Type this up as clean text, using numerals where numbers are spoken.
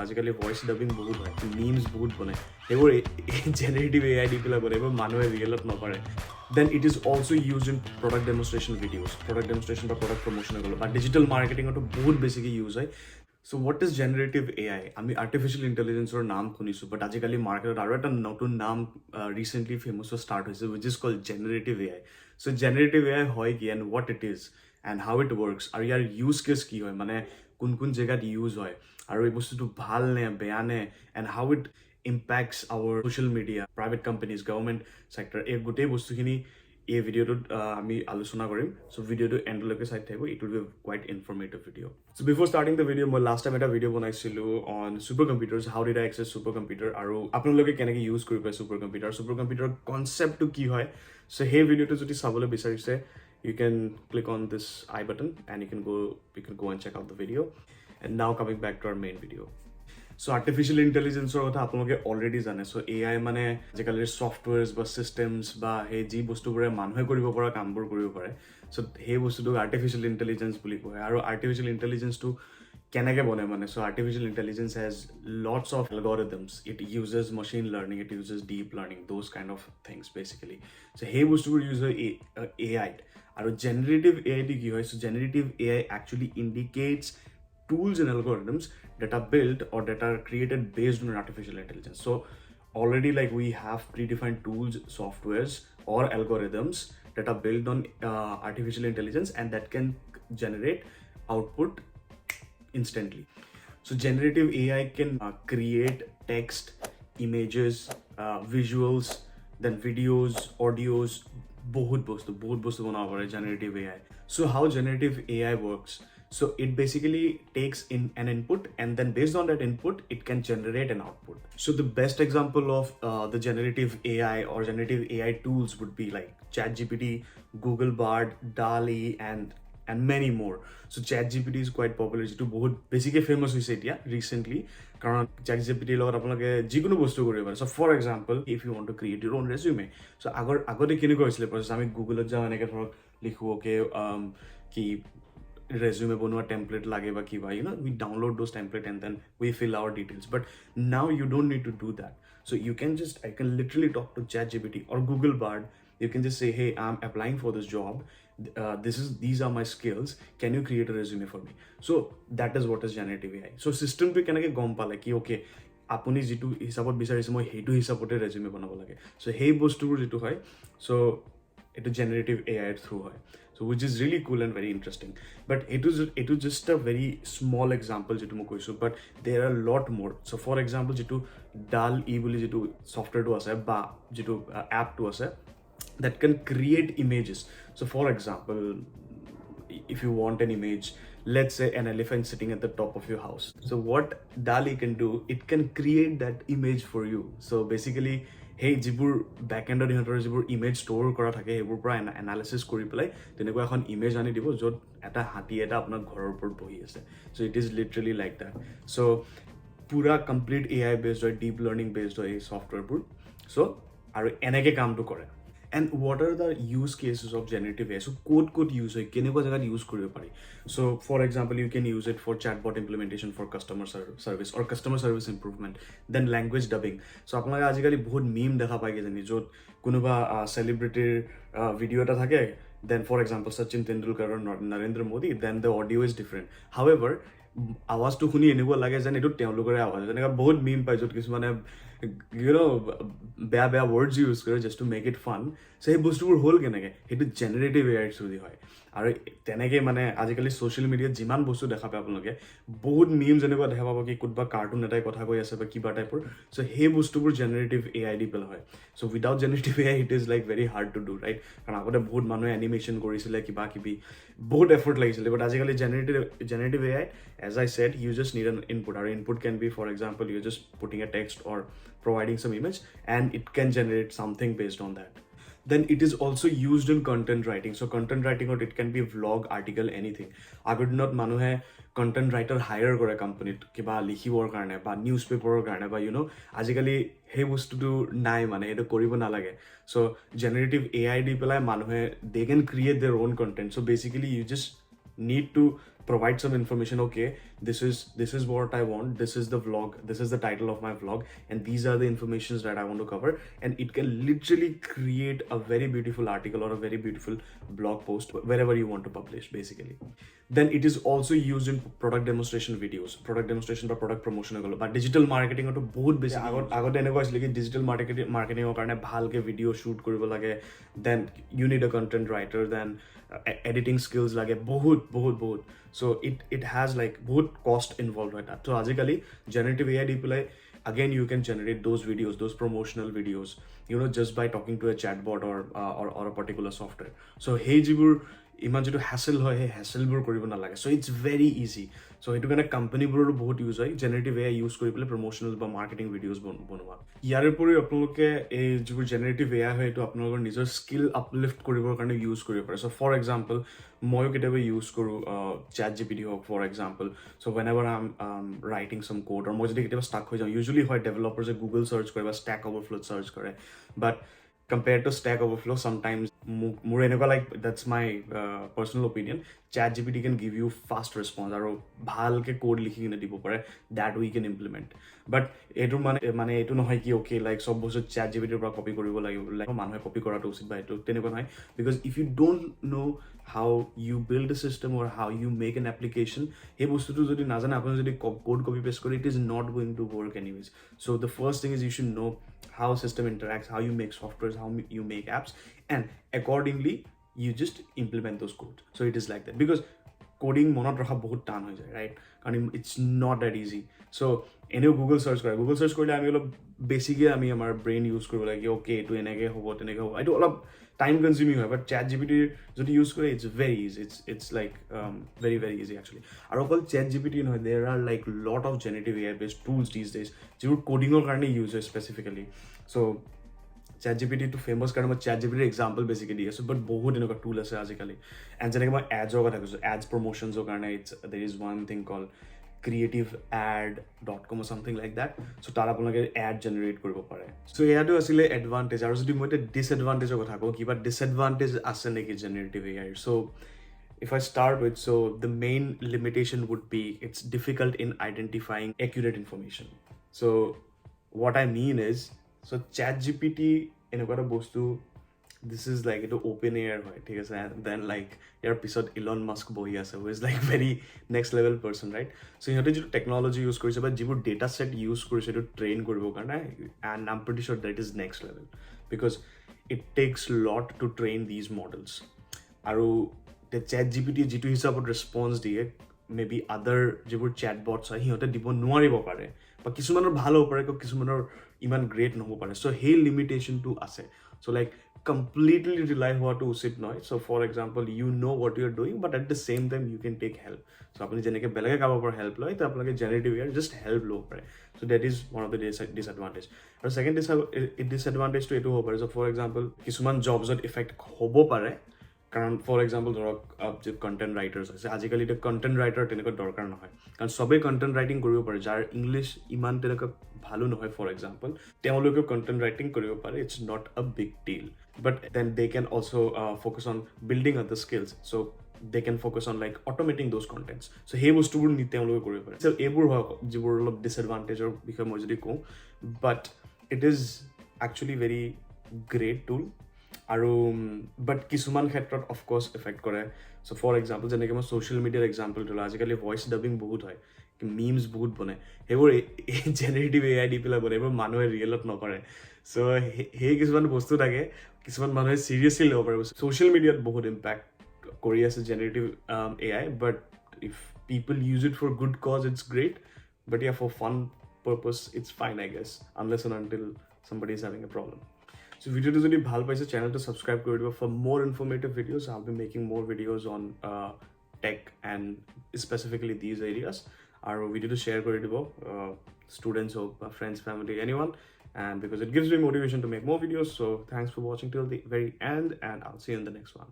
আজিকালি voice dubbing বহুত হয়, মিমছ বহুত বনায়, সেইবোৰ জেনাৰেটিভ AI দি পেলাই বনায়, এইবোৰ মানুহে ৰিয়েলত নকৰে। Then it is also used in product demonstration videos, product demonstration বা product promotion বা digital marketing তো বহুত বেছিকৈ ইউজ হয়। So what is generative AI? আমি artificial intelligence or নাম শুনিছোঁ, but আজিকালি মাৰ্কেটত আৰু এটা নতুন নাম recently famous start হৈছে, which is called generative AI. So generative AI হয় কি, and what it is, and how it works, আৰু ইয়াৰ use case কি হয়, মানে কোন জেগাত ইউজ হয়, আৰু এই বস্তুটো ভাল নে বেয়া নে, and how it impacts our social media, private companies, government sector, এই গোটেই বস্তুখিনি এই ভিডিঅ'টোত আমি আলোচনা কৰিম। চ' ভিডিঅ'টো এণ্ডলৈকে চাই থাকিব, it will be quit informative ভিডিঅ'। চ' বিফৰ ষ্টাৰ্টিং দ্য ভিডিঅ' মই লাষ্ট টাইম এটা ভিডিঅ' বনাইছিলোঁ on super computers, how did I access super computer, আৰু আপোনালোকে কেনেকৈ ইউজ কৰিব পাৰে ছুপাৰ কম্পিউটাৰৰ কনচেপ্টটো কি হয়। চ' সেই ভিডিঅ'টো যদি চাবলৈ বিচাৰিছে, you can click on this I button and you can go and check out the video. And now coming back to our main video. So artificial intelligence কথা আপোনালোকে অলৰেডি জানে। চ' AI মানে আজিকালিৰ ছফ্টৱেৰ্ছ বা চিষ্টেমছ বা সেই যি বস্তুবোৰে মানুহে কৰিব পৰা কামবোৰ কৰিব পাৰে, চ' সেই বস্তুটোক আৰ্টিফিচিয়েল ইণ্টেলিজেঞ্চ বুলি কয়। আৰু আৰ্টিফিচিয়েল ইণ্টেলিজেঞ্চটো কেনেকৈ বনে মানে, so' artificial intelligence has lots of algorithms, it uses machine learning, it uses deep learning, those kind of things basically. So' সেই বস্তুবোৰ ইউজ হয় AIত। আৰু জেনেৰেটিভ AIটো কি হয়, চ' generative AI actually indicates tools and algorithms that are built or that are created based on artificial intelligence. So already like we have predefined tools, softwares or algorithms that are built on artificial intelligence and that can generate output instantly. So generative AI can create text, images, visuals, then videos, audios, বহুত বস্তু বনাব পাৰে generative AI. So how generative AI works? So it basically takes in an input and then based on that input, it can generate an output. So the best example of the generative AI or generative AI tools would be like ChatGPT, Google Bard, DALL-E, and many more. So ChatGPT is quite popular, যেটো বহুত বেছিকৈ famous হৈছে এতিয়া recently, কাৰণ ChatGPTৰ লগত আপোনালোকে যিকোনো বস্তু কৰিব পাৰে। So' for example, if you want to create your own resume, so' আগতে কেনেকুৱা হৈছিলে প্ৰচেছ, আমি গুগলত যাওঁ, এনেকৈ ধৰক লিখোঁ অ'কে কি resume বনোৱা template লাগে বা কিবা, we download those template and then we fill our details. But now you don't need to do that. So I can literally talk to ChatGPT or Google Bard. You can just say, hey, I'm applying for this job. These are my skills. Can you create a resume for me? So that is what is generative AI. So system to কেনেকৈ গম পালে কি okay, আপুনি যিটো হিচাপত বিচাৰিছে মই সেইটো হিচাপতে ৰেজিউমে বনাব লাগে। চ' সেই বস্তুবোৰ যিটো হয়, চ' এইটো জেনেৰেটিভ AIৰ থ্ৰু হয়। So which is really cool and very interesting. But it is just a very small example যেটো মই কৈছোঁ, but there are a lot more. So for example, যেটো DALL-E বুলি যেটো ছফ্টৱেৰটো আছে বা যেটো এপটো আছে, that can create images. So for example, if you want an image, let's say an elephant sitting at the top of your house. So what DALL-E can do, it can create that image for you. So basically, সেই যিবোৰ বেকএণ্ডত ইহঁতৰ যিবোৰ image store কৰা থাকে, সেইবোৰ পৰা analysis কৰি পেলাই তেনেকুৱা এখন ইমেজ আনি দিব য'ত এটা হাতী এটা আপোনাৰ ঘৰৰ ওপৰত বহি আছে। চ' it is literally like that. চ' পুৰা কমপ্লিট AI বেছড হয়, ডিপ লাৰ্নিং বেছড হয় এই ছফ্টৱেৰবোৰ। চ' আৰু এনেকৈ কামটো কৰে। And what are the use cases of generative AI? So code use হয়, কেনেকুৱা জেগাত ইউজ কৰিব পাৰি। So for example, you can use it for chatbot implementation for customer service or customer service improvement. Then language dubbing. So আপোনালোকে আজিকালি বহুত মিম দেখা পাই কিজানি, য'ত কোনোবা চেলিব্ৰিটিৰ ভিডিঅ' এটা থাকে, then for example Sachin Tendulkar or Narendra Modi, then the audio is different. However, আৱাজটো শুনি এনেকুৱা লাগে যেন এইটো তেওঁলোকৰে আৱাজ। তেনেকুৱা বহুত মিম পায় য'ত কিছুমানে বেয়া ৱৰ্ডছ ইউজ কৰে just to make it fun. চ' সেই বস্তুবোৰ হ'ল কেনেকৈ, সেইটো জেনেৰেটিভ AIৰ থ্ৰুদি হয়। আৰু তেনেকৈ মানে আজিকালি ছ'চিয়েল মিডিয়াত যিমান বস্তু দেখা পায় আপোনালোকে, বহুত মিম যেনেকুৱা দেখা পাব কি কোনোবা কাৰ্টুন এটাই কথা কৈ আছে বা কিবা টাইপৰ। চ' সেই বস্তুবোৰ জেনেৰেটিভ AI দি পেলাই হয়। চ' without generative AI it is like very hard to do, right? কাৰণ আগতে বহুত মানুহে এনিমেশ্যন কৰিছিলে, কিবা কিবি বহুত এফৰ্ট লাগিছিলে। বাট আজিকালি generative AI, as I said, you just need an input. Our input can be, for example, you're just putting a text or providing some image and it can generate something based on that. Then it is also used in content writing. So content writing, or it can be vlog, article, anything. আগৰ দিনত মানুহে content writer higher কৰে কোম্পানীত কিবা লিখিবৰ কাৰণে বা news পেপাৰৰ কাৰণে বা আজিকালি সেই বস্তুটো নাই, মানে সেইটো কৰিব নালাগে। চ' জেনেৰেটিভ AI দি পেলাই মানুহে they can create their own content. So' basically you just need to provide some information. Okay, this is what I want, this is the vlog, this is the title of my vlog, and these are the informations that I want to cover, and it can literally create a very beautiful article or a very beautiful blog post wherever you want to publish, basically. Then it is also used in product demonstration videos, product demonstration বা product promotion এগুলো বা digital মাৰ্কেটিঙতো বহুত বেছি আগতে এনেকুৱা আছিলে কি digital মাৰ্কেটিঙৰ কাৰণে ভালকে ভিডিঅ' শ্বুট কৰিব লাগে, then you need a content writer, then editing skills লাগে, বহুত so it has like বহুত cost involved হয় তাত. So আজিকালি generative AI দি পেলাই again you can generate those videos, those promotional videos, just by talking to a chatbot or a particular software. So hey যিবোৰ ইমান যিটো hassle হয় সেই হেচেলবোৰ কৰিব নালাগে. So it's very easy. So সেইটো কাৰণে কোম্পানীবোৰৰো বহুত ইউজ হয় জেনাৰেটিভ এআই ইউজ কৰি পেলাই প্ৰমোচনেল বা মাৰ্কেটিং ভিডিঅ'জ বনোৱা. ইয়াৰ উপৰিও আপোনালোকে এই যিবোৰ জেনাৰেটিভ এআই হয় সেইটো আপোনালোকৰ নিজৰ স্কিল আপলিফ্ট কৰিবৰ কাৰণে ইউজ কৰিব পাৰে. চ' ফৰ এক্সাম্পল ময়ো কেতিয়াবা ইউজ কৰোঁ চেট জিপিটি হওক ফৰ এক্সাম্পল. চ' when ever I am writing চাম কোড, আৰু মই যদি কেতিয়াবা ষ্টাক হৈ যাওঁ, ইউজুৱেলি হয় ডেভেলপাৰ যে গুগল চাৰ্চ কৰে বা ষ্টেক অভাৰফ্ল'ত চাৰ্চ কৰে, but compared to Stack Overflow, sometimes more এনেকুৱা like that's my personal opinion. ChatGPT can give you fast response আৰু ভালকে কোড লিখি কিনে দিব পাৰে that we can implement. But এইটো মানে এইটো নহয় কি okay like সব বস্তু ChatGPTৰ পৰা কপি কৰিব লাগিব, like মানুহে কপি কৰাটো উচিত বা এইটো তেনেকুৱা নহয়. Because if you don't know how you build a system or how you make an application, সেই বস্তুটো যদি নাজানে আপুনি যদি কোড কপি পেষ্ট কৰে, it is not going to work anyways. So the first thing is you should know how system interacts, how you make softwares, how you make apps, and accordingly you just implement those codes. So it is like that, because coding monot rakha bahut tan hoy jay, right? And it's not that easy. So any Google search korle ami olop basically ami amar brain use koribo lage, okay to enege hobo tenege hobo, I do olop time consuming hoy, but chat gpt jodi use kore it's very easy. It's like very easy actually. Aru okol chat gpt no, there are like lot of generative AI based tools these days jehur coding or karone use hoy specifically. So ChatGPT to famous kind of ChatGPT example basically is, but বহুত এনেকুৱা tool আছে আজিকালি. And যেনেকৈ মই ads কথা কৈছোঁ, ads promotions কাৰণে there is one thing called creativead.com or something like that. So তাৰ আপোনালোকে ad generate কৰিব পাৰে. So এয়াটো আছিলে advantage. আৰু যদি মই এতিয়া disadvantageৰ কথা কওঁ, কিবা disadvantage আছে নেকি generative AI? So if I start with, so the main limitation would be it's difficult in identifying accurate information. So what I mean is, so ChatGPT এনেকুৱা এটা বস্তু, this is like এইটো open air হয়, ঠিক আছে, and then like ইয়াৰ পিছত Elon Musk বহি আছে, who is like very next level person, right? So সিহঁতে যিটো টেকনলজি ইউজ কৰিছে বা যিবোৰ ডেটা ছেট ইউজ কৰিছে এইটো ট্ৰেইন কৰিবৰ কাৰণে, and I'm pretty sure that is next level, because it takes lot to train these models. আৰু ChatGPT যিটো হিচাপত ৰেছপন্স দিয়ে, মে বি আদাৰ যিবোৰ চেটবটছ হয় সিহঁতে দিব নোৱাৰিব পাৰে, বা কিছুমানৰ ভাল হ'ব পাৰে, কিছুমানৰ ইমান গ্ৰেট নহ'ব পাৰে. চ' সেই লিমিটেশ্যনটো আছে. চ' লাইক কমপ্লিটলি ৰিলাই হোৱাটো উচিত নহয়. So' for example you know' what you are doing, but at the same time you can take help. So' আপুনি যেনেকৈ বেলেগে কাৰোবাৰ পৰা হেল্প লয়, তো আপোনালোকে জেনেৰেটিভ এআইৰ জাষ্ট হেল্প ল'ব পাৰে. So' that is one of the disadvantage. আৰু ছেকেণ্ড ডিছএডভান্টেজটো এইটো হ'ব পাৰে, চ' ফৰ এক্সাম্পল কিছুমান জবছত ইফেক্ট হ'ব পাৰে, কাৰণ ফৰ এক্সাম্পল ধৰক যে কণ্টেণ্ট ৰাইটাৰ্ছ আছে, আজিকালি এতিয়া কণ্টেণ্ট ৰাইটাৰ তেনেকুৱা দৰকাৰ নহয়, কাৰণ চবেই কণ্টেণ্ট ৰাইটিং কৰিব পাৰে. যাৰ ইংলিছ ইমান তেনেকুৱা ভালো নহয় ফৰ এক্সাম্পল, তেওঁলোকেও কণ্টেণ্ট ৰাইটিং কৰিব পাৰে. It's not a big deal, but then they can also' focus on building other skills. So' they can focus on like automating those contents. So' সেই বস্তুবোৰ তেওঁলোকে কৰিব পাৰে. চ' এইবোৰ হয় যিবোৰ অলপ ডিছএডভান্টেজৰ বিষয়ে মই যদি কওঁ, but it is actually very great tool. আৰু বাট কিছুমান ক্ষেত্ৰত অফক'ৰ্ছ এফেক্ট কৰে. চ' ফৰ এক্সাম্পল যেনেকৈ মই ছ'চিয়েল মিডিয়াৰ এক্সাম্পল দিলোঁ, আজিকালি ভইচ ডাবিং বহুত হয়, মিমছ বহুত বনে, সেইবোৰ জেনেৰেটিভ এআই দি পেলাই বনে, এইবোৰ মানুহে ৰিয়েলত নকৰে. চ' সেই কিছুমান বস্তু থাকে, কিছুমান মানুহে চিৰিয়াছলি ল'ব পাৰে. ছ'চিয়েল মিডিয়াত বহুত ইম্পেক্ট কৰি আছে generative AI, but if people use it for good cause it's great, but yeah for fun purpose it's fine I guess, unless and until somebody is having a problem. So ভিডিওটো যদি ভাল পাইছে, চেনেলটো subscribe কৰি দিব for more informative videos. I'll be making more videos on tech and specifically these areas. আৰু ভিডিঅ'টো share কৰি দিব ষ্টুডেণ্টছ হওক বা ফ্ৰেণ্ডছ, ফেমিলি, এনিৱান, and because it gives me motivation to make more videos. So thanks for watching till the very end, and I'll see you in the next one.